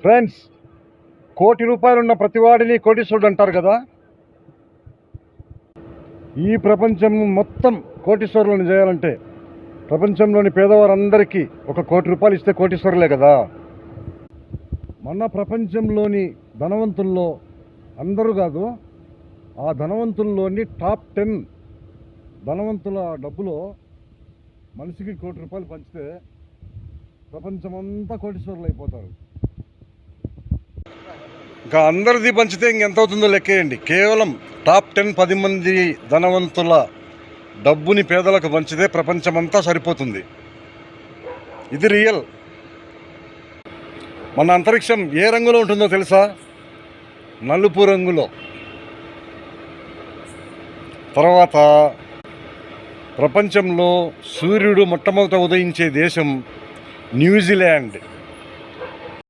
Friends, ₹1,00,00,000 ఉన్న ప్రతివాడిని కోటీశ్వరుడు అంటారు కదా. ఈ ప్రపంచం మొత్తం కోటీశ్వరులను చేయాలంటే ప్రపంచంలోని పేదవారందరికీ ₹1,00,00,000 ఇస్తే కోటీశ్వరులే కదా. మన ప్రపంచంలోని ధనవంతుల్లో అందరూ కాదు, ఆ ధనవంతుల్లోని టాప్ 10 ధనవంతుల డబ్బులో మనిషికి ₹1,00,00,000 పంచితే ప్రపంచమంతా కోటీశ్వరులు అయిపోతారు. ఇంకా అందరిది పంచితే ఇంకెంత అవుతుందో లెక్కేయండి. కేవలం టాప్ 10 మంది ధనవంతుల డబ్బుని పేదలకు పంచితే ప్రపంచమంతా సరిపోతుంది. ఇది రియల్. మన అంతరిక్షం ఏ రంగులో ఉంటుందో తెలుసా? నలుపు రంగులో. తర్వాత ప్రపంచంలో సూర్యుడు మొట్టమొదట ఉదయించే దేశం న్యూజిలాండ్.